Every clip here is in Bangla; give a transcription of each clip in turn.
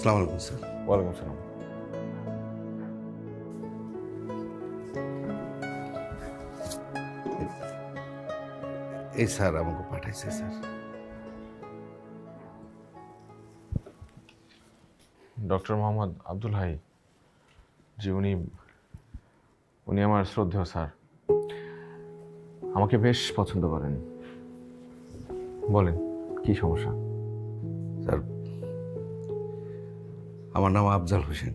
আসসালামু আলাইকুম স্যার। ওয়ালাইকুম সালাম। এই স্যার আমাকে পাঠাইছে স্যার। ডক্টর মোহাম্মদ আব্দুল হাই, জি উনি উনি আমার শ্রদ্ধেয় স্যার, আমাকে বেশ পছন্দ করেন। বলেন কি সমস্যা? স্যার, আমার নাম আফজাল হোসেন।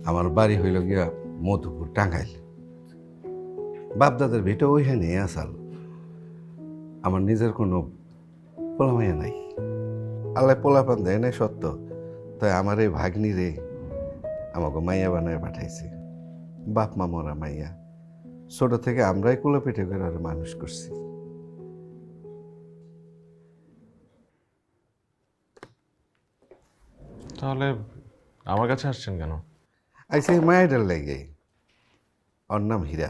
আমার বাড়ি হইল গিয়া মধুপুর, টাঙ্গাইল। বাপদাদার ভিটা ওইখানে আসাল। আমার নিজের কোনো পোলামাইয়া নাই। আল্লাহ পোলাপান দেয় নাই সত্য, তাই আমার এই ভাগ্নি রে আমাকে মাইয়া বানায় পাঠাইছে। বাপ মা মরা মাইয়া, ছোট থেকে আমরাই কোলে পেটে করে আর মানুষ করছি। তাহলে আমার কাছে আসছেন কেন? আইসে এই মায়েটার লেগে। ওর নাম হীরা।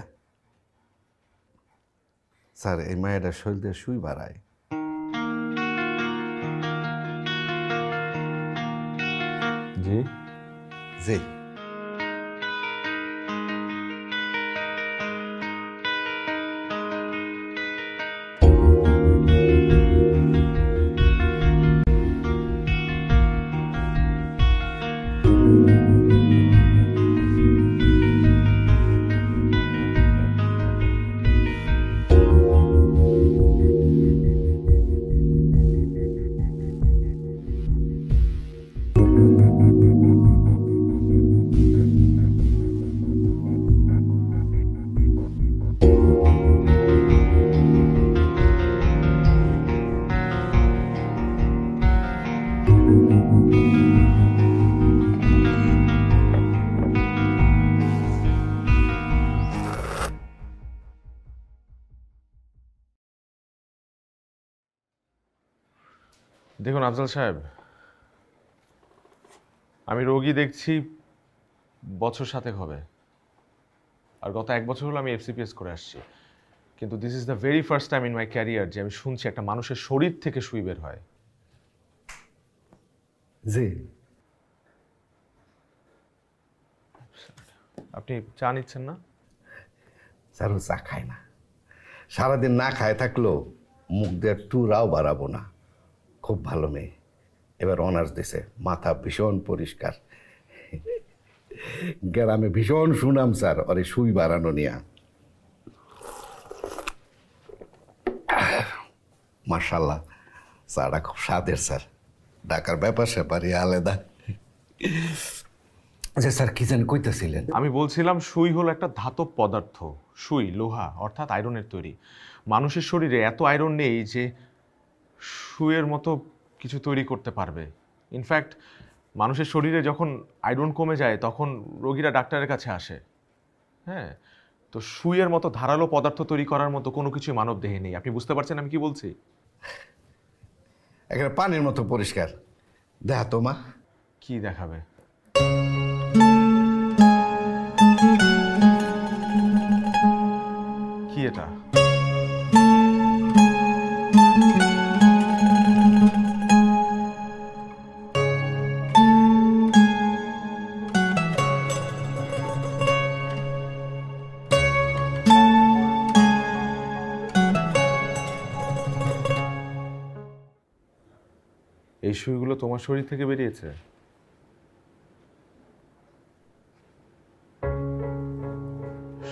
স্যার, এই মায়েটার শরীর দিয়ে সুই বাড়ায়। জি, যে দেখুন আফজাল সাহেব, আমি রোগী দেখছি বছর 7 হবে, আর গত 1 বছর হলো আমি এফসিপিএস করে আসছি। কিন্তু this is the very first time in my career যে আমি শুনছি একটা মানুষের শরীর থেকে সুই বের হয়। যে আপনি চা নিচ্ছেন না? স্যার, ও চা খায় না। সারাদিন না খায় থাকলেও মুখ দিয়ে টুরাও বাড়াবো না। খুব ভালো মেয়ে, এবার অনার্স দিছে। মাথা ভীষণ পরিষ্কার। গ্রামে ভীষণ সুনাম স্যার ওরে সুই বাড়ানো নিয়া। মার্শাল্লাহ, চাটা খুব স্বাদের স্যার। ঢাকার ব্যাপার স্যাপারই আলাদা। আচ্ছা স্যার, কি জানি কইতেছিলেন? আমি বলছিলাম সুই হলো একটা ধাতব পদার্থ। সুই লোহা অর্থাৎ আয়রনের তৈরি। মানুষের শরীরে এত আয়রন নেই যে সুইয়ের মতো কিছু তৈরি করতে পারবে। ইনফ্যাক্ট মানুষের শরীরে যখন আয়রন কমে যায় তখন রোগীরা ডাক্তারের কাছে আসে। হ্যাঁ, তো সুইয়ের মতো ধারালো পদার্থ তৈরি করার মতো কোনো কিছু মানব দেহে নেই। আপনি বুঝতে পারছেন আমি কি বলছি? এখানে পানির মতো পরিষ্কার। দেখা তো মা। কি দেখাবে? কি এটা? এই সুইগুলো তোমার শরীর থেকে বেরিয়েছে?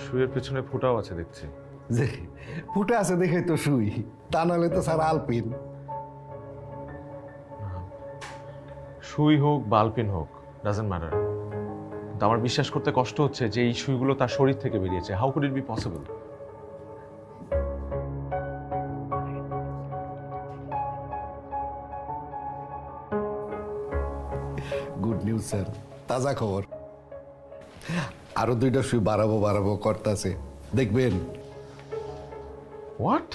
সুইয়ের পেছনে ফুটাও আছে দেখছি। যে ফুটে আছে দেখে তো শুই, তা নাহলে তো স্যার আলপিন। সুই হোক বা আলপিন হোক, ডাজন্ট ম্যাটার। কিন্তু আমার বিশ্বাস করতে কষ্ট হচ্ছে যে এই সুইগুলো তার শরীর থেকে বেরিয়েছে। How could it be possible? Good news sir, তাজা খবর। আরো 2টা সুই বাড়াবো বাড়াবো করতেছে, দেখবেন। হোয়াট?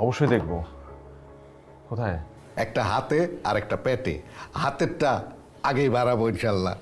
অবশ্যই দেখবো। কোথায়? একটা হাতে আর একটা পেটে। হাতেরটা আগেই বাড়াবো ইনশাল্লাহ।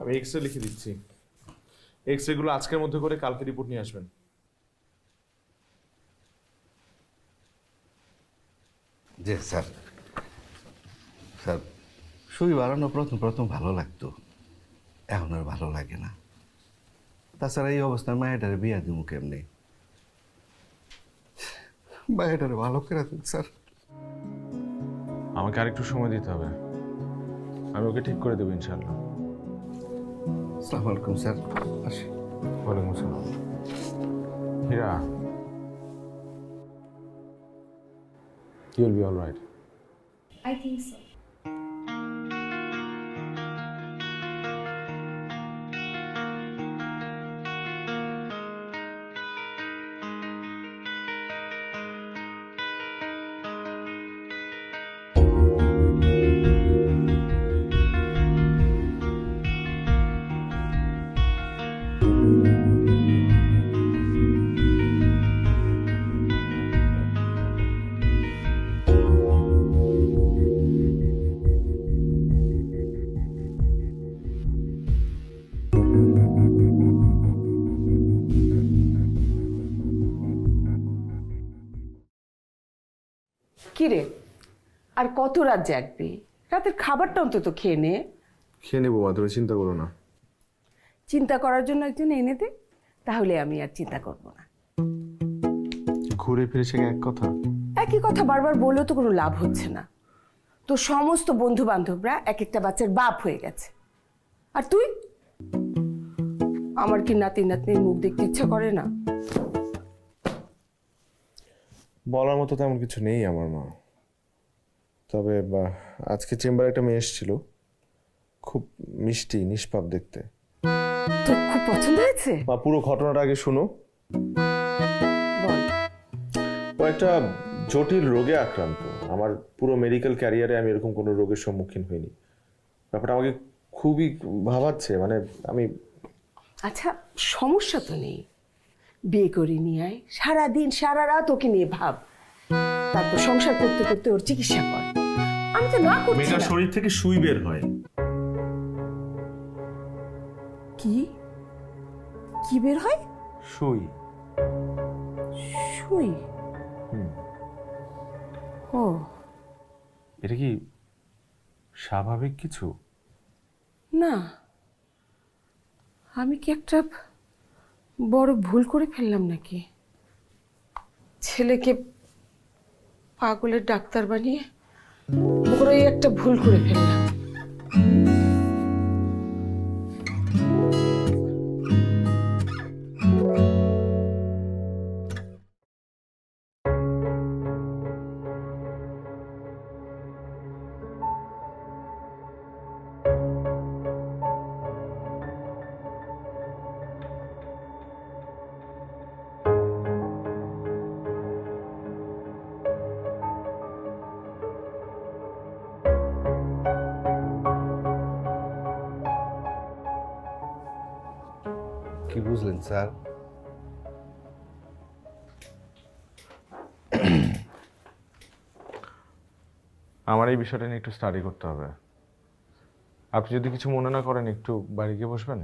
আমি এক্সরে লিখে দিচ্ছি, এক্সরেগুলো আজকের মধ্যে করে কালকে রিপোর্ট নিয়ে আসবেন। জি স্যার। স্যার, সুই বাড়ানো প্রথম প্রথম ভালো লাগতো, এখন আর ভালো লাগে না। তাছাড়া এই অবস্থায় মায়েটারে বিয়া দিব কেমনি? মায়েটারে ভালো করে দেন স্যার। আমাকে আরেকটু সময় দিতে হবে, আমি ওকে ঠিক করে দেবো ইনশাল্লাহ। আসসালামু আলাইকুম স্যার, আসি। ওয়ালাইকুম আসসালাম। হীরা, you'll be all right. I think so. কিরে, আর কত রাত জাগবি? রাতের খাবারটা অন্তত খেয়ে নে। খেয়ে নেবো মা, তুমি চিন্তা করো না। চিন্তা করার জন্য একজন এনে দে, তাহলে আমি আর চিন্তা করব না। ঘুরে ফিরে সে এক কথা। একই কথা বারবার বলেও তো কোনো লাভ হচ্ছে না। তো সমস্ত বন্ধু বান্ধবরা এক একটা বাচ্চার বাপ হয়ে গেছে, আর তুই? আমার কি নাতি নাতনির মুখ দেখতে ইচ্ছা করে না? বলার মতো তেমন কিছু নেই আমার মা, তবে আজকে চেম্বারে একটা মেয়ে এসেছিল, খুব মিষ্টি নিষ্পাপ দেখতে। তোর খুব পছন্দ হয়েছে? বা পুরো ঘটনাটা আগে শুনো। বল। ও একটা জটিল রোগে আক্রান্ত। আমার পুরো মেডিকেল ক্যারিয়ারে আমি এরকম কোনো রোগের সম্মুখীন হইনি। ব্যাপারটা আমাকে খুবই ভাবাচ্ছে, মানে আমি। আচ্ছা, সমস্যা তো নেই, বিয়ে করে নিয়ে আয়, সারাদিন সারা রাত ওকে নিয়ে ভাব, তারপর সংসার করতে করতে ওর চিকিৎসা কর। আমি তো না করছি মেয়েটার না। শরীর থেকে সুই বের হয়। কি কি বের হয়? সুই। সুই? ও, এটা কি স্বাভাবিক কিছু? না, আমি কি একটা বড় ভুল করে ফেললাম নাকি? ছেলেকে পাগলের ডাক্তার বানিয়ে বড়ই একটা ভুল করে ফেললাম। কি বুঝলেন স্যার? আমার এই বিষয়টা নিয়ে একটু স্টাডি করতে হবে। আপনি যদি কিছু মনে না করেন, একটু বাড়ি গিয়ে বসবেন,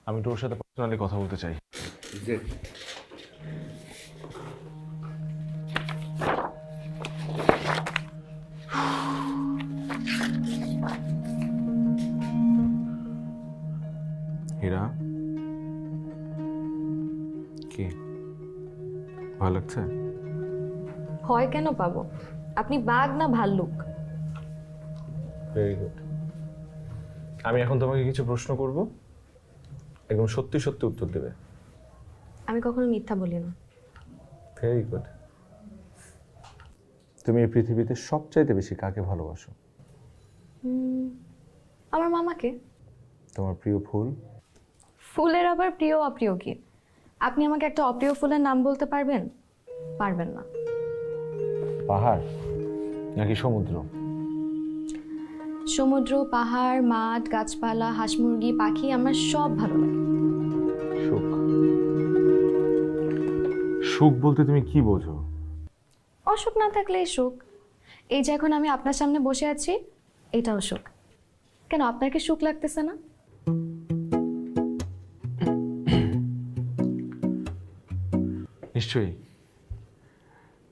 আমি তো ওর সাথে পার্সোনালি কথা বলতে চাই। যে হীরা, কি ভালো লাগছে? ভয় কেন পাবো? আপনি বাঘ না ভাল্লুক? Very good. আমি এখন তোমাকে কিছু প্রশ্ন করব, একদম সত্যি সত্যি উত্তর দেবে। আমি কখনো মিথ্যা বলি না। Very good. তুমি এই পৃথিবীতে সবচাইতে বেশি কাকে ভালোবাসো? আমার মামাকে। তোমার প্রিয় ফুল? ফুলের আবার প্রিয় অপ্রিয় কি? আপনি আমাকে একটা অপ্রিয় ফুলের নাম বলতে পারবেন? পারবেন না। পাহাড় নাকি সমুদ্র? সমুদ্র, পাহাড়, মাঠ, গাছপালা, হাঁস মুরগি, পাখি আমার সব ভালো লাগে। সুখ। সুখ বলতে তুমি কি বোঝো? অসুখ না থাকলেই সুখ। এই যে এখন আমি আপনার সামনে বসে আছি, এটাও সুখ। কেন, আপনার কি সুখ লাগতেছে না? নিশ্চয়ই,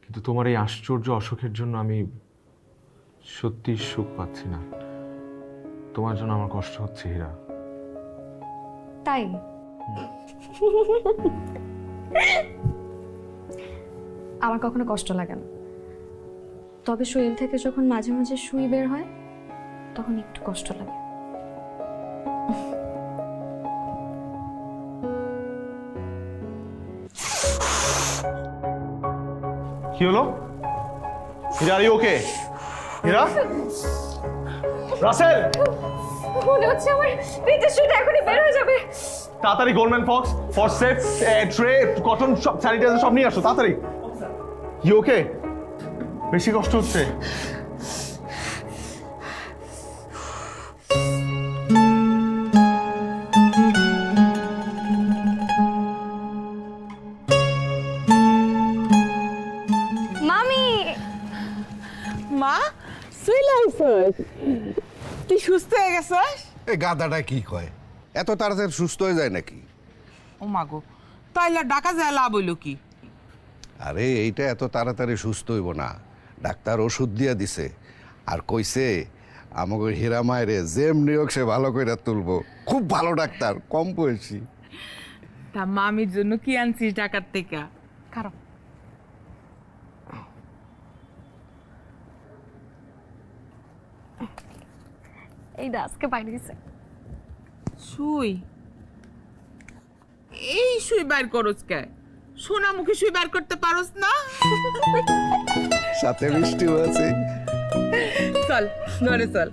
কিন্তু তোমার এই আশ্চর্য অসুখের জন্য আমি সত্যি সুখ পাচ্ছি না। তোমার জন্য আমার কষ্ট হচ্ছে হীরা। তাই? আমার কখনো কষ্ট লাগে না, তবে শরীর থেকে যখন মাঝে মাঝে সুই বের হয় তখন একটু কষ্ট লাগে। কি হলো হীরা? Are you okay? হীরা, রাসেল, মনে হচ্ছে আমার পেটের সুইটা এখনই বের হয়ে যাবে। তাড়াতাড়ি গোল্ডম্যান ফক্স, ফরসেপ, ট্রে, কটন, সব স্যানিটাইজার সব নিয়ে আসো তাড়াতাড়ি। You okay? বেশি কষ্ট হচ্ছে? মামি, মা সুইলাইছস, তুই সুস্থ হয়ে গেছস? এই গাদাটা কি কয়, এত তাড়াতাড়ি সুস্থ হয়ে যায় নাকি? ও মা গো, তাইলে ডাকা যায় লাভ হইল কি? আরে এইটা এত তাড়াতাড়ি সুস্থ হইব না। ডাক্তার ওষুধ দিয়া দিছে আর কইছে আমাকে হীরা মায়েরে যেমনি হোক সে ভালো করে তুলবো। খুব ভালো ডাক্তার, কম বয়সী। তা মামির জন্য কি আনছিস ঢাকার থেকে? খারাপ এই আজকে বাইরে গেছে। সুই, এই সুই বাইর করস কে? সোনা মুখে সুই বাইর করতে পারস না? সাথে মিষ্টিও আছে। চল ঘরে চল,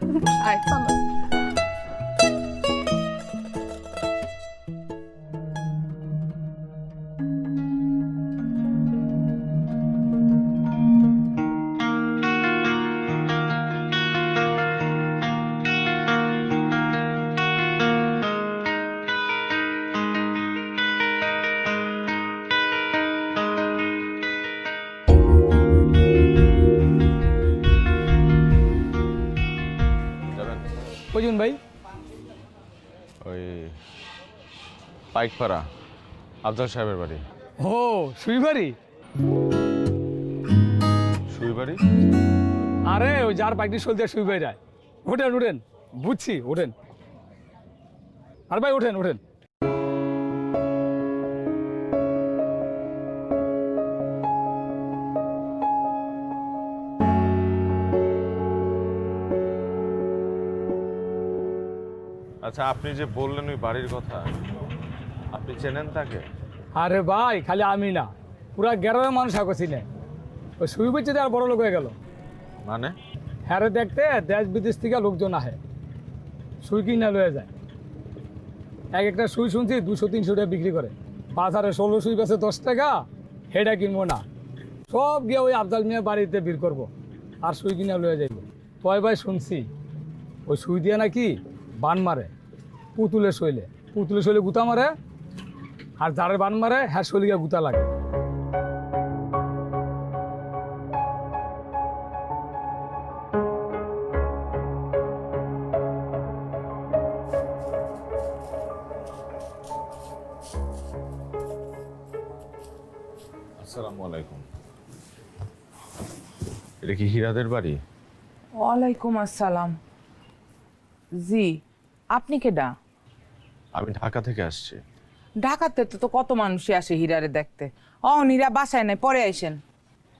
আয় চলো। কজন ভাই? ওই পাইকপাড়া আফজাল সাহেবের বাড়ি। ও সুইবাড়ি? সুইবাড়ি? আরে ওই যার বাইকটি চলতে সুইবাড়ি যায়। ওঠেন ওঠেন, বুঝছি, ওঠেন। আর ভাই ওঠেন ওঠেন। আচ্ছা, আপনি যে বললেন ওই বাড়ির কথা, আপনি চেনেন তাকে? আরে ভাই, খালি আমি না, পুরা গ্রামের মানুষ আগে চিনে। ওই সুইবাড়িতে আর বড় লোক হয়ে গেল। মানে? হ্যাঁ, দেখতে দেশ বিদেশ থেকে লোকজন আহে, সুই কিনা লয়ে যায়। এক একটা সুই শুনছি 200-300 টাকা বিক্রি করে। বাজারে 16 সুই বেছে 10 টাকা, হেডা কিনবো না, সব গিয়ে ওই আফজাল মিয়া বাড়িতে বের করবো আর সুই কিনা লয়ে যাইব। তয় ভাই শুনছি ওই সুই দিয়ে নাকি বান মারে পুতুলে শৈলে, পুতুলে শৈলে গুতা মারে, আর যারে বান মারে হ্যাঁ শৈলিকে গুতা লাগে। আসসালামু আলাইকুম। এটা কি হীরাদের বাড়ি? ওয়ালাইকুম আসসালাম। জি, আপনি কেডা? আমি ঢাকা থেকে আসছি। ঢাকাতে তো কত মানুষই আসে হীরারে দেখতে। ও হীরা বাসায় নাই, পরে আইসেন।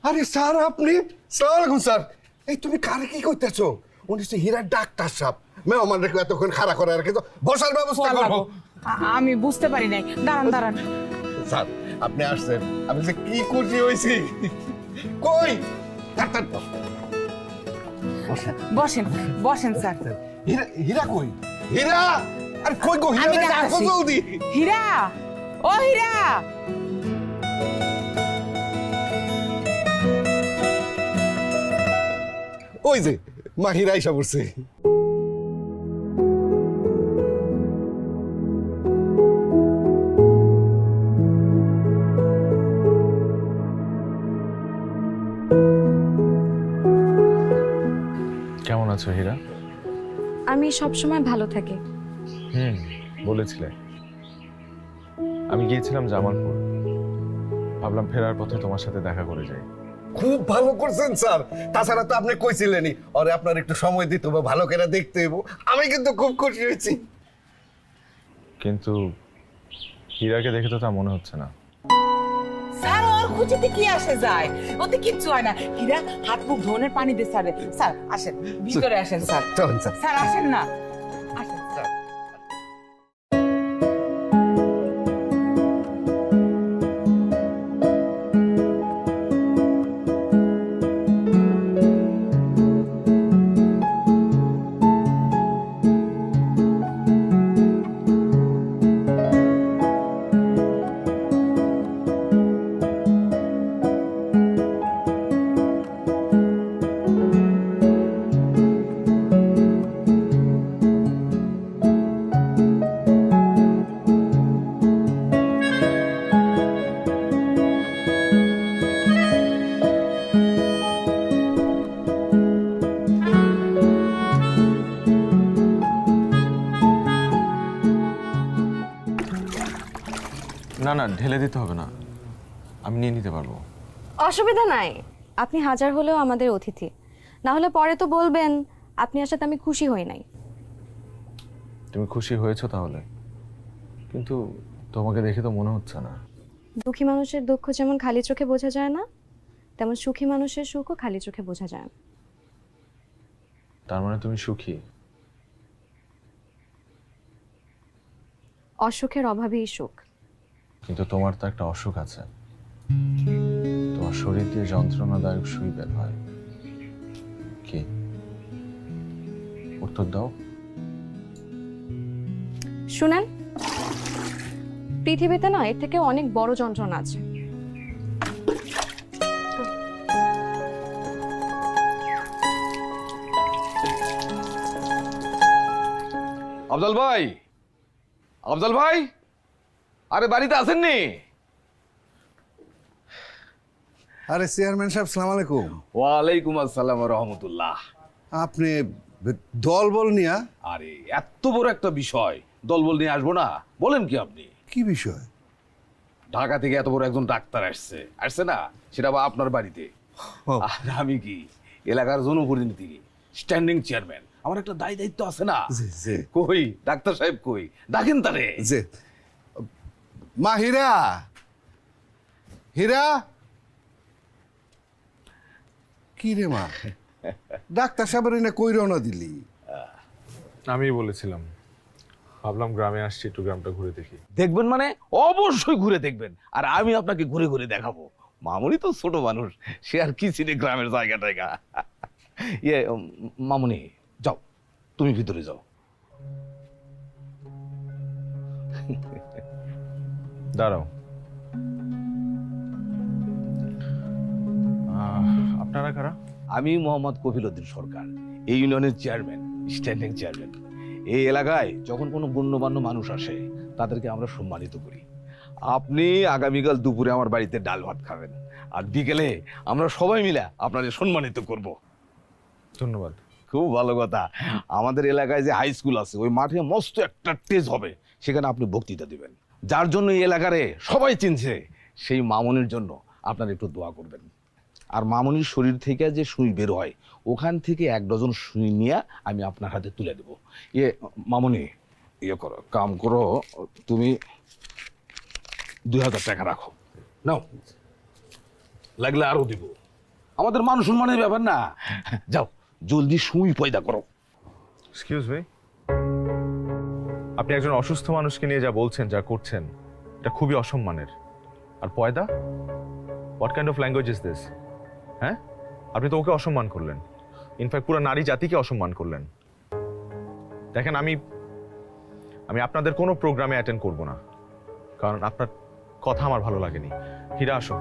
আরে স্যার, আপনি? সালাম আলাইকুম স্যার। এই তুমি কারে কি করতেছো? উনি হচ্ছে হীরার ডাক্তার সাহেব। মেহমান রেখে এতক্ষণ খাড়া করে আর কিন্তু বসার ব্যবস্থা করবো। আমি বুঝতে পারি নাই, দাঁড়ান দাঁড়ান। স্যার, আপনি আসছেন, আমি যে কি খুশি হয়েছি। কই ডাক্তার? বসেন বসেন স্যার। হীরা, হীরা কই? হীরা! আর কই গো হীরা? আমি রে, ডাকছি। আসো জলদি। হীরা, ও হীরা! ওই যে মা হীরা আইসা পড়ছে। কেমন আছো হীরা? আমি সবসময় ভালো থাকি। বলেছিলে। আমি গিয়েছিলাম জামালপুর, ভাবলাম ফেরার পথে তোমার সাথে দেখা করে যাই। খুব ভালো করছেন স্যার, তাছাড়া তো আপনি কইছিলেনই আরে আপনার একটু সময় দিতে হবে, ভালো করে দেখতে হইব। আমি কিন্তু খুব খুশি হয়েছি। কিন্তু হীরাকে দেখে তো তা মনে হচ্ছে না। স্যার ওর খুঁজেতে কি আসে যায়, ওতে কিচ্ছু হয় না। হীরা হাত মুখ ধোনের পানি দে স্যার। স্যার আসেন, ভিতরে আসেন স্যার। চলুন স্যার। স্যার আসেন না, আসেন স্যার। না না, ঢেলে দিতে হবে না, আমি নিয়ে নিতে পারবো। অসুবিধা নাই, আপনি হাজার হলেও আমাদের অতিথি। না হলে পরে তো বলবেন আপনি আসাতে আমি খুশি হই নাই। তুমি খুশি হয়েছো তাহলে, কিন্তু তোমাকে দেখে তো মনে হচ্ছে না। দুঃখী মানুষের দুঃখ যেমন খালি চোখে বোঝা যায় না, তেমন সুখী মানুষের সুখও খালি চোখে বোঝা যায় না। তার মানে তুমি সুখী? অসুখের অভাবেই সুখ। কিন্তু তোমার তো একটা অসুখ আছে, তোমার শরীর দিয়ে যন্ত্রণাদায়ক সুই বের হয়। কি? উত্তর দাও। শুনেন, পৃথিবীতে না এর থেকে অনেক বড় যন্ত্রণা আছে। আফজাল ভাই, আফজাল ভাই, আরে বাড়িতে আসেননি? আরে চেয়ারম্যান সাহেব, সালাম আলাইকুম। ওয়ালাইকুম আসসালাম রহমতুল্লাহ। আপনি দল বল নিয়া? আরে এত বড় একটা বিষয়, দলবল নিয়ে আসবো না? বলেন কি আপনি? কি বিষয়? ঢাকা থেকে এত বড় একজন ডাক্তার আসছে না, সেটা বা আপনার বাড়িতে। আর আমি কি এলাকার জনপ্রতিনিধি, স্ট্যান্ডিং চেয়ারম্যান, আমার একটা দায়িত্ব আছে না? কই ডাক্তার সাহেব, কই ডাকেন তারে। যে মা হীরা, হীরা, কি রে মা, ডাক্তার সাহেবের এনে কই রওনা দিলি? আমি বলেছিলাম, ভাবলাম গ্রামে আসছি, একটু গ্রামটা ঘুরে দেখি। দেখবেন মানে অবশ্যই ঘুরে দেখবেন, আর আমি আপনাকে ঘুরে ঘুরে দেখাবো। মামুনি তো ছোট মানুষ, সে আর কি চিনে গ্রামের জায়গা টায়গা। মামুনি যাও, তুমি ভিতরে যাও। দাঁড়াও, আপনারা কারা? আমি মোহাম্মদ কফিলউদ্দিন সরকার, এই ইউনিয়নের চেয়ারম্যান, স্ট্যান্ডিং চেয়ারম্যান। এই এলাকায় যখন কোনো গণ্যমান্য মানুষ আসে, তাদেরকে আমরা সম্মানিত করি। আপনি আগামীকাল দুপুরে আমার বাড়িতে ডাল ভাত খাবেন, আর বিকেলে আমরা সবাই মিলে আপনাদের সম্মানিত করব। ধন্যবাদ। খুব ভালো কথা। আমাদের এলাকায় যে হাই স্কুল আছে, ওই মাঠে মস্ত একটা স্টেজ হবে, সেখানে আপনি বক্তৃতা দিবেন। যার জন্য এই এলাকারে সবাই চিনছে, সেই মামুনির জন্য আপনারা একটু দোয়া করবেন। আর মামুনির শরীর থেকে যে সুই বের হয়, ওখান থেকে 1 ডজন সুই নিয়ে আমি আপনার হাতে তুলে দেবো। মামুনি, করো, কাম করো, তুমি 2000 টাকা রাখো, নাও, লাগলে আরো দিব। আমাদের মান সম্মানের ব্যাপার না। যাও, জলদি সুই পয়দা করো। এক্সকিউজ মি, আপনি একজন অসুস্থ মানুষকে নিয়ে যা বলছেন, যা করছেন, এটা খুবই অসম্মানের। আর পয়দা, what kind of language is this? হ্যাঁ, আপনি তো ওকে অসম্মান করলেন, ইনফ্যাক্ট পুরো নারী জাতিকে অসম্মান করলেন। দেখেন, আমি আপনাদের কোনো প্রোগ্রামে অ্যাটেন্ড করব না, কারণ আপনার কথা আমার ভালো লাগেনি। হীরা, আসো।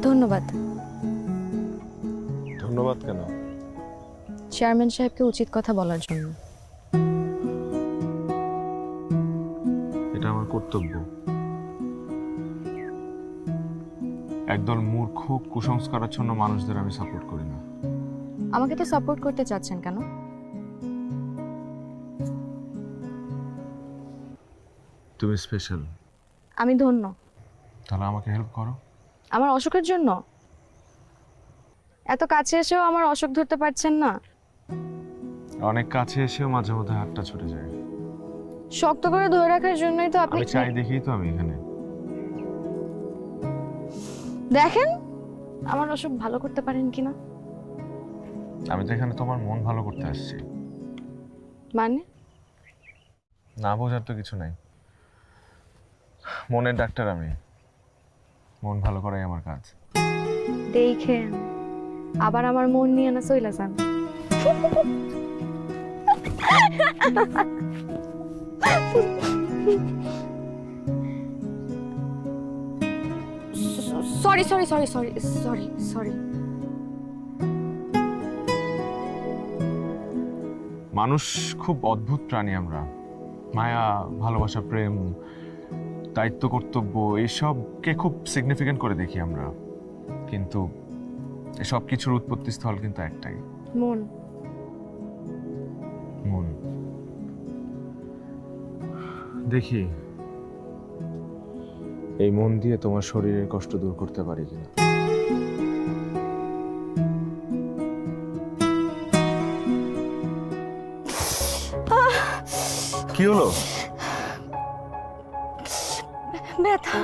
ধন্যবাদ। ধন্যবাদ কেন? চেয়ারম্যান সাহেবকে উচিত কথা বলার জন্য। কর্তব্য। একদল মূর্খ কুসংস্কারাচ্ছন্ন মানুষদের আমি সাপোর্ট করি না। আমাকে তো সাপোর্ট করতে চাচ্ছেন কেন? তুমি স্পেশাল। আমি ধন্য। তাহলে আমাকে হেল্প করো। আমার অসুখের জন্য? এত কাছে এসেও আমার অসুখ ধরতে পারছেন না। অনেক কাছে এসেও মাঝে মধ্যে হাতটা ছুটে যায়। শক্ত করে ধরে রাখার জন্যই তো আপনি আমি চাই দেখেই তো আমি এখানে। দেখেন আমার অসুখ ভালো করতে পারেন কিনা। আমি তো এখানে তোমার মন ভালো করতে আসছি। মানে? না বোঝার তো কিছু নাই। মনের ডাক্তার আমি। মন ভালো করাই আমার কাজ। দেখেন আবার আমার মন নিয়ে না সইলা যান। Sorry sorry sorry sorry sorry sorry. মানুষ খুব অদ্ভুত প্রাণী আমরা। মায়া, ভালোবাসা, প্রেম, দায়িত্ব, কর্তব্য এইসবকে খুব সিগনিফিকেন্ট করে দেখি আমরা, কিন্তু এসব কিছুর উৎপত্তি স্থল কিন্তু একটাই, মন। মন। দেখি এই মন দিয়ে তোমার শরীরের কষ্ট দূর করতে পারি কিনা। কি হলো? ব্যথা।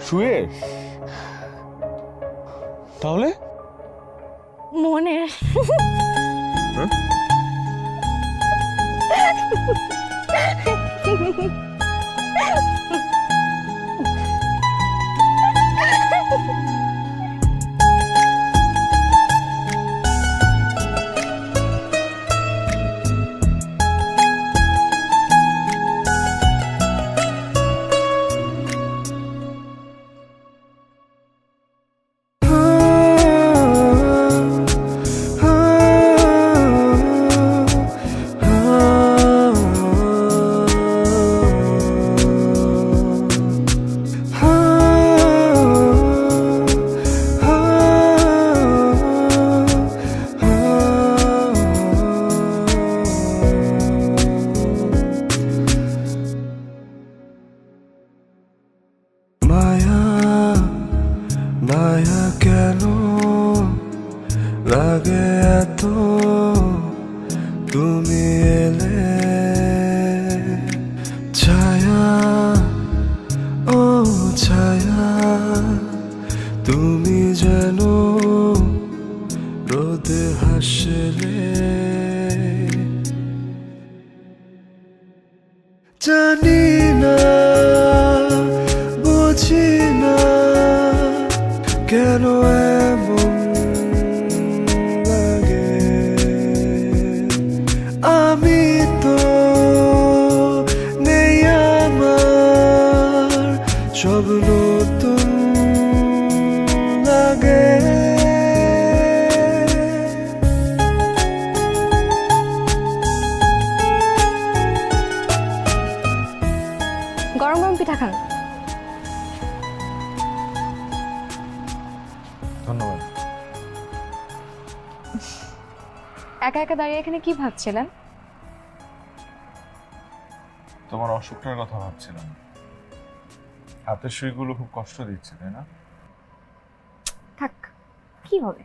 শুয়ে? তাহলে মনের। মায়া কেন লাগে এত তুমি এলে, ছায়া ও ছায়া তুমি যেন রোদে হাসলে, জানি না বুঝি না কেন এমন লাগে, আমি তো নেই আমার সব নতুন লাগে। গরম গরম পিঠা খান। ধন্যবাদ। একা একা দাঁড়িয়ে এখানে কি ভাবছিলেন? তোমার অসুখটার কথা ভাবছিলাম। হাতের সুইগুলো খুব কষ্ট দিচ্ছে, তাই না? থাক, কি হবে?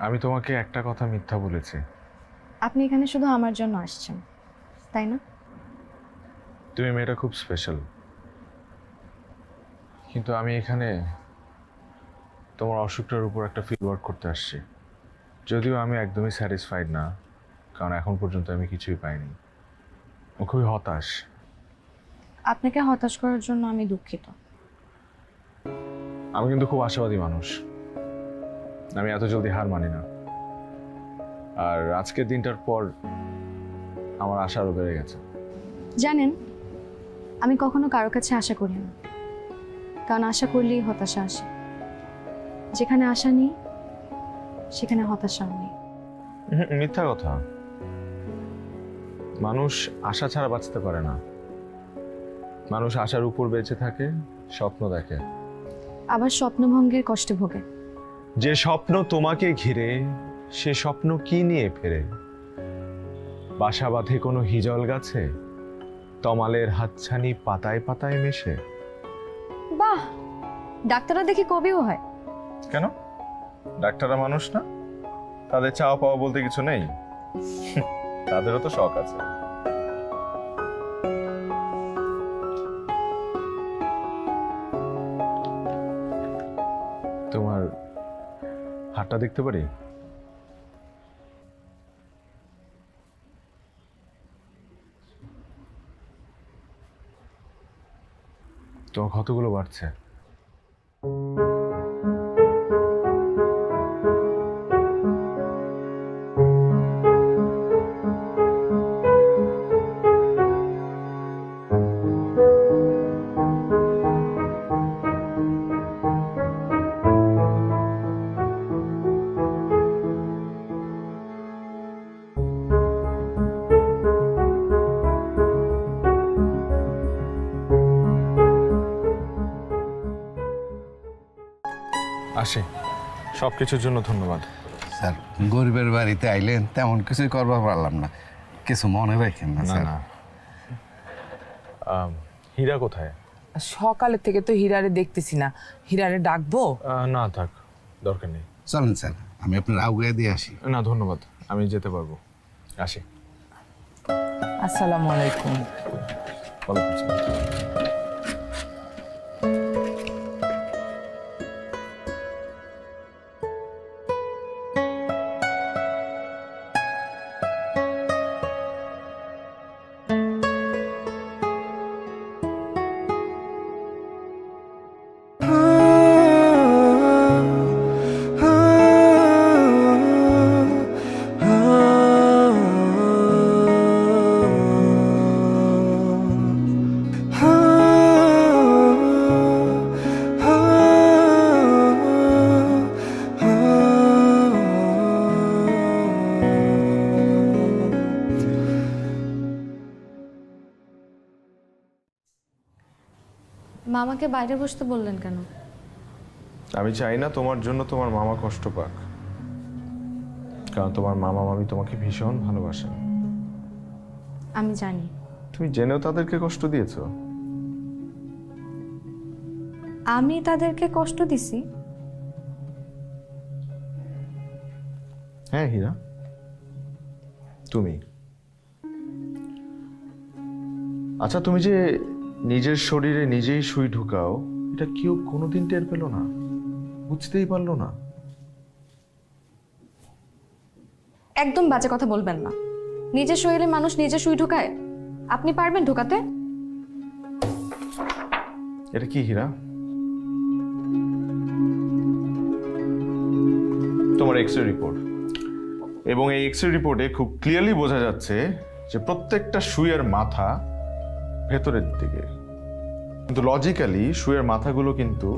আমি তোমাকে একটা কথা মিথ্যা বলেছি। আপনি এখানে শুধু আমার জন্য আসছেন, তাই না? তুমি মেয়েটা খুব স্পেশাল, কিন্তু আমি এখানে তোমার অসুখটার উপর একটা ফিল্ড ওয়ার্ক করতে আসছি। যদিও আমি একদমই স্যাটিসফাইড না, কারণ এখন পর্যন্ত আমি কিছুই পাইনি। ও খুবই হতাশ। আপনাকে হতাশ করার জন্য আমি দুঃখিত। আমি কিন্তু খুব আশাবাদী মানুষ, আমি এত জলদি হার মানি না। আর আজকের দিনটার পর আমার আশা আরও বেড়ে গেছে। জানেন, আমি কখনো কারো কাছে আশা করি না, কারণ আশা করলেই হতাশা আসে। যেখানে আশা নেই সেখানে হতাশাও নেই। মিথ্যা কথা। মানুষ আশা ছাড়া বাঁচতে পারে না, মানুষ আশার উপর বেঁচে থাকে, স্বপ্ন দেখে, আবার স্বপ্নভঙ্গের কষ্টে ভোগে। যে স্বপ্ন তোমাকে ঘিরে সে স্বপ্ন কি নিয়ে ফেরে? বাসা বাঁধে কোনো হিজল গাছে, তমালের হাতছানি পাতায় পাতায় মেশে। বাহ, ডাক্তাররা দেখি কবিও হয়। কেন? ডাক্তাররা মানুষ না? তাদের চাওয়া পাওয়া বলতে কিছু নেই? তাদেরও তো শখ আছে। তোমার হাতটা দেখতে পারি? তোমার ক্ষতগুলো বাড়ছে। আসি, সবকিছুর জন্য ধন্যবাদ। স্যার, গরিবের বাড়িতে আইলেন, তেমন কিছুই করবার পারলাম না, কিছু মনে রাখেন না না স্যার। না, হীরা কোথায়? সকালের থেকে তো হীরারে দেখতেছি না, হীরারে ডাকবো? না থাক, দরকার নেই। চলেন স্যার, আমি আপনার আউগায় দিয়ে আসি। না ধন্যবাদ, আমি যেতে পারবো। আসি। আসসালামু আলাইকুম। ওয়ালাইকুম আসসালাম। মামাকে বাইরে বসতে বললেন কেন? আমি চাই না তোমার জন্য তোমার মামা কষ্ট পাক, কারণ তোমার মামা মামি তোমাকে ভীষণ ভালোবাসেন। আমি জানি। তুমি জেনেও তাদেরকে কষ্ট দিয়েছো? আমি তাদেরকে কষ্ট দিছি? হ্যাঁ হীরা, তুমি। আচ্ছা, তুমি যে নিজের শরীরে নিজেই সুই ঢুকাও, এটা কেউ কোনোদিন টের পেল না, বুঝতেই পারলো না? একদম বাজে কথা বলবেন না। নিজের শরীরে মানুষ নিজে সুই ঢোকায়, আপনি পারবেন ঢোকাতে? এটা কি হীরা? তোমার এক্সরে রিপোর্ট, এবং এই এক্সরে রিপোর্টে খুব ক্লিয়ারলি বোঝা যাচ্ছে যে প্রত্যেকটা সুইয়ের মাথা ভেতরের দিকে, কিন্তু লজিক্যালি সুইয়ের মাথাগুলো কিন্তু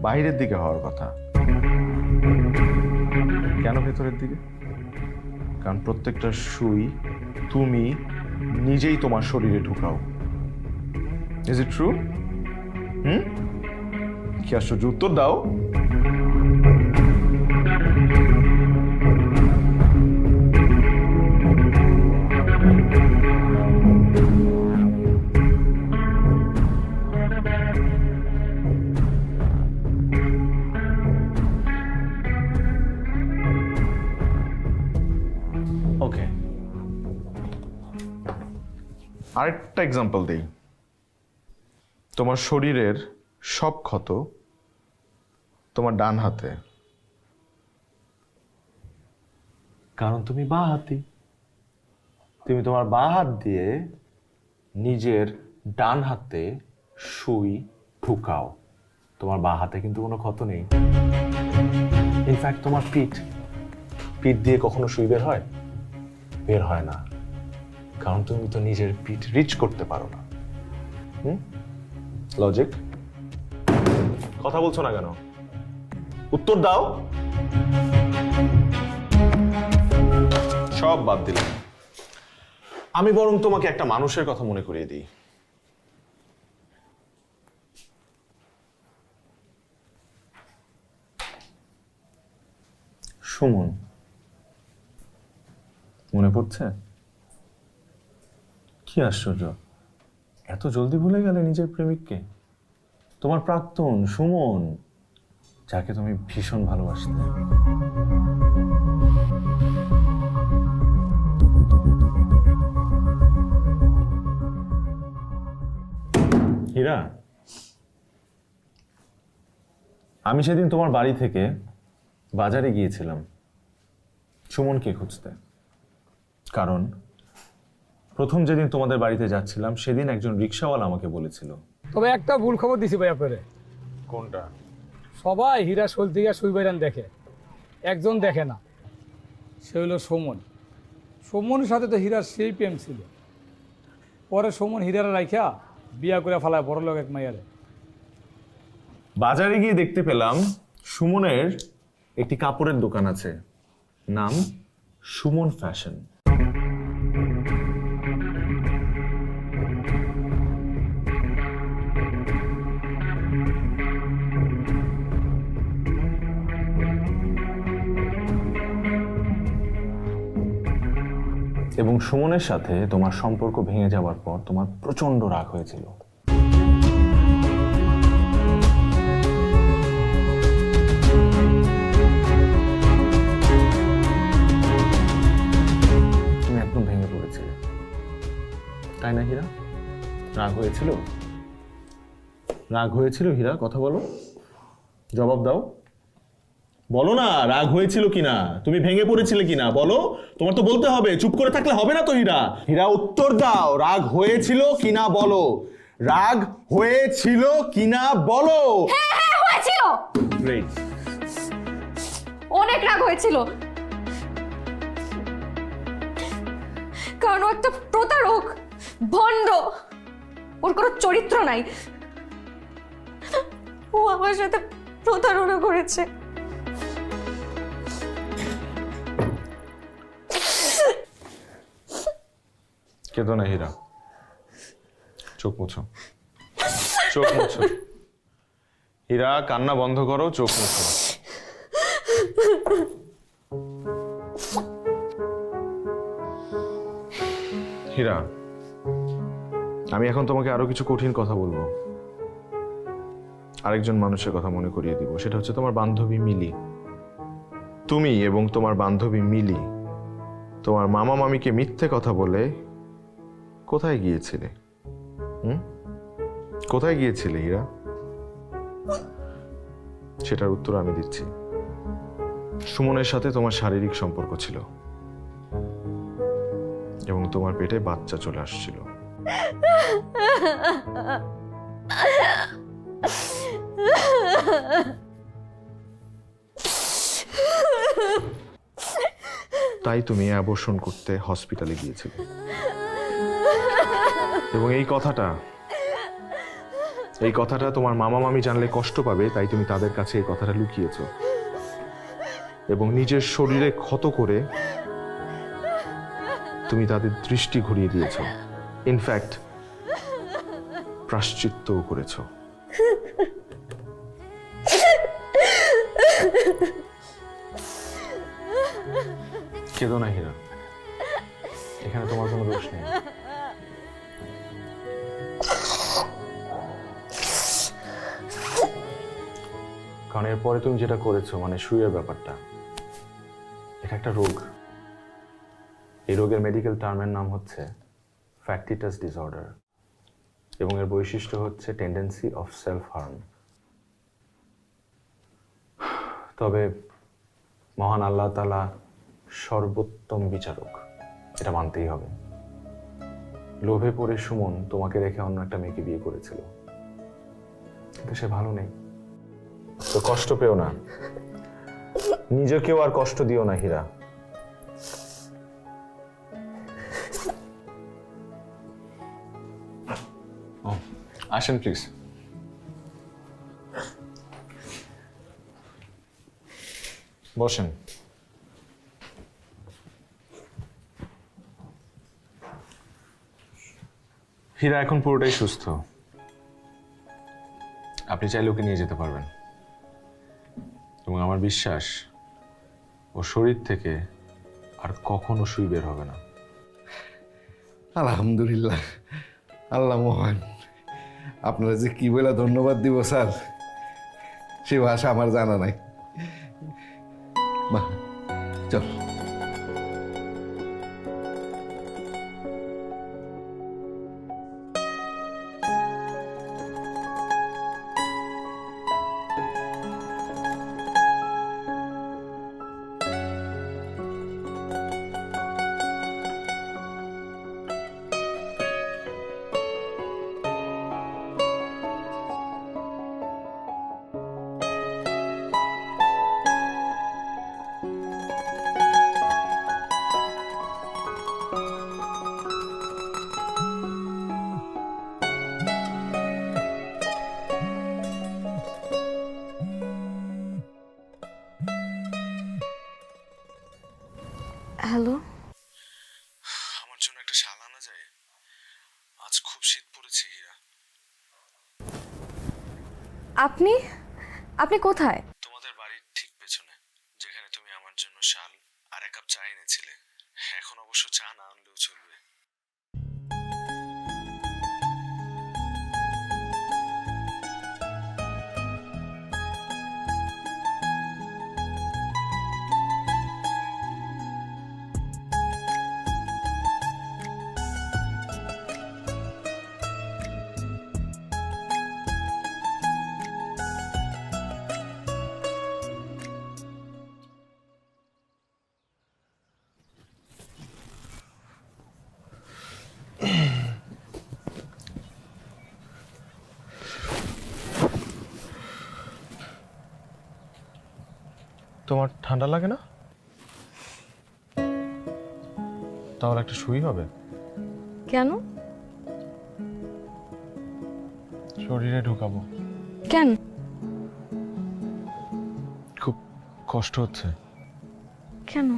বাইরের দিকে হওয়ার কথা। কেন ভেতরের দিকে? কারণ প্রত্যেকটা সুই তুমি নিজেই তোমার শরীরে ঢুকাও। Is it true? কি আশ্চর্য, উত্তর দাও। ওকে, আরেকটা এক্সাম্পল দিই। তোমার শরীরের সব ক্ষত তোমার ডান হাতে, কারণ তুমি বাঁ হাতি। তুমি তোমার বাঁ হাত দিয়ে নিজের ডান হাতে সুই ঢুকাও, তোমার বাঁ হাতে কিন্তু কোনো ক্ষত নেই। ইনফ্যাক্ট তোমার পিঠ দিয়ে কখনো সুই বের হয়? বের হয় না, কারণ তুমি তো নিজের পিঠ রিচ করতে পারো না। লজিক? কথা বলছো না কেন? উত্তর দাও। সব বাদ দিলাম, আমি বরং তোমাকে একটা মানুষের কথা মনে করিয়ে দিই। সুমন মনে পড়ছে? কি আশ্চর্য, এত জলদি ভুলে গেলে নিজের প্রেমিককে? তোমার প্রাক্তন সুমন, যাকে তুমি ভীষণ ভালোবাসতে। হীরা, আমি সেদিন তোমার বাড়ি থেকে বাজারে গিয়েছিলাম সুমনকে খুঁজতে। কারণ প্রথম যেদিন তোমাদের বাড়িতে যাচ্ছিলাম সেদিন একজন রিক্সাওয়ালা আমাকে বলেছিল। তবে একটা ভুল খবর দিছি ভাই আপনারে। কোনটা? সবাই হীরা শোল থেকে সুই বাইরান দেখে, একজন দেখে না, সে হলো সুমন। সুমনের সাথে তো হীরার সেই প্রেম ছিল। পরে সুমন হীরারা রাইখা বিয়া করে ফেলায় বড় লোক এক মাইয়ারে। বাজারে গিয়ে দেখতে পেলাম সুমনের একটি কাপড়ের দোকান আছে, নাম সুমন ফ্যাশন। এবং সুমনের সাথে তোমার সম্পর্ক ভেঙে যাওয়ার পর তোমার প্রচন্ড রাগ হয়েছিল। তুমি একদম ভেঙে পড়েছিলে, তাই না হীরা? রাগ হয়েছিল? রাগ হয়েছিল হীরা? কথা বলো, জবাব দাও, বলো না রাগ হয়েছিল কিনা, তুমি ভেঙে পড়েছিলে কিনা, বলো। তোমার তো বলতে হবে, চুপ করে থাকলে হবে না তো হীরা। হীরা উত্তর দাও, রাগ হয়েছিল কিনা বলো, রাগ হয়েছিল কিনা বলো। হ্যাঁ হয়েছিল, গ্রেট। অনেক রাগ হয়েছিল, কারণ ও একটা প্রতারক, ভণ্ড, ওর কোনো চরিত্র নাই। ও আমার সাথে প্রতারণা করেছে। কেঁদো না হীরা, চোখ মুছো, চোখ মুছো হীরা, কান্না বন্ধ করো, চোখ মুছো। হীরা, আমি এখন তোমাকে আরো কিছু কঠিন কথা বলবো। আরেকজন মানুষের কথা মনে করিয়ে দিব, সেটা হচ্ছে তোমার বান্ধবী মিলি। তুমি এবং তোমার বান্ধবী মিলি তোমার মামা মামিকে মিথ্যে কথা বলে কোথায় গিয়েছিলে? কোথায় গিয়েছিলে হীরা? সেটার উত্তর আমি দিচ্ছি। সুমনের সাথে তোমার শারীরিক সম্পর্ক ছিল এবং তোমার পেটে বাচ্চা চলে আসছিল। তাই তুমি অ্যাবর্শন করতে হসপিটালে গিয়েছিলে এবং এই কথাটা তোমার মামা মামি জানলে কষ্ট পাবে, তাই তুমি তাদের কাছে এই কথাটা লুকিয়েছ এবং নিজের শরীরে ক্ষত করে তুমি তাদের দৃষ্টি ঘুরিয়ে দিয়েছ। ইনফ্যাক্ট প্রায়শ্চিত্তও করেছ। কেঁদো না হীরা, এখানে তোমার কোনো দোষ নেই। কারণ এরপরে তুমি যেটা করেছো, মানে সুইয়ের ব্যাপারটা, এটা একটা রোগ। এই রোগের মেডিকেল টার্মের নাম হচ্ছে ফ্যাক্টিটাস ডিসঅর্ডার এবং এর বৈশিষ্ট্য হচ্ছে টেন্ডেন্সি অফ সেলফ হার্ম। তবে মহান আল্লাহ তাআলা সর্বোত্তম বিচারক, এটা মানতেই হবে। লোভে পড়ে সুমন তোমাকে রেখে অন্য একটা মেয়েকে বিয়ে করেছিল, কিন্তু সে ভালো নেই। তো কষ্ট পেও না, নিজেকেও আর কষ্ট দিও না হীরা। আসেন প্লিজ। বসেন। হীরা এখন পুরোটাই সুস্থ, আপনি চাইলে ওকে নিয়ে যেতে পারবেন এবং আমার বিশ্বাস ও শরীর থেকে আর কখনো সুই বের হবে না। আলহামদুলিল্লাহ, আল্লাহ মহান। আপনারা যে কি বলে ধন্যবাদ দিব স্যার, সে ভাষা আমার জানা নাই। মা চল। হ্যালো, আমার জন্য একটা শাল আনা যায়? আজ খুব শীত পড়েছে হীরা। আপনি আপনি কোথায়? তোমাদের বাড়ির ঠিক পেছনে, যেখানে তুমি আমার জন্য শাল আর এক কাপ চা এনেছিলে। এখন অবশ্য চা না আনলেও চলবে। তোমার ঠান্ডা লাগে না? তাহলে একটা সুই হবে। কেন? শরীরে ঢুকাবো। কেন? খুব কষ্ট হচ্ছে। কেন?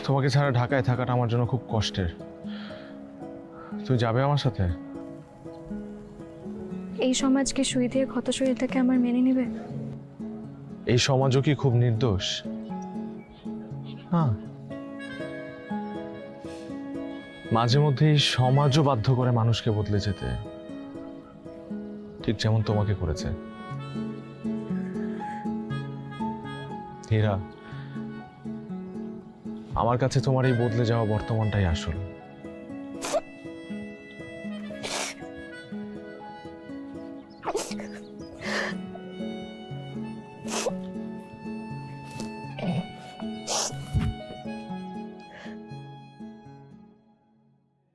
তোমাকে ছাড়া ঢাকায় থাকাটা আমার জন্য খুব কষ্টের। তুই যাবে আমার সাথে? এই সমাজকে সুই দিয়ে ক্ষত শরীরটাকে আমার মেনে নেবে? এই সমাজও কি খুব নির্দোষ? হ্যাঁ, মাঝে মধ্যে এই সমাজও বাধ্য করে মানুষকে বদলে যেতে, ঠিক যেমন তোমাকে করেছে। হীরা, আমার কাছে তোমার এই বদলে যাওয়া বর্তমানটাই আসল।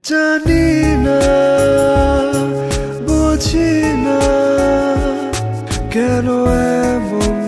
জানি না, বুঝি না কেন এমন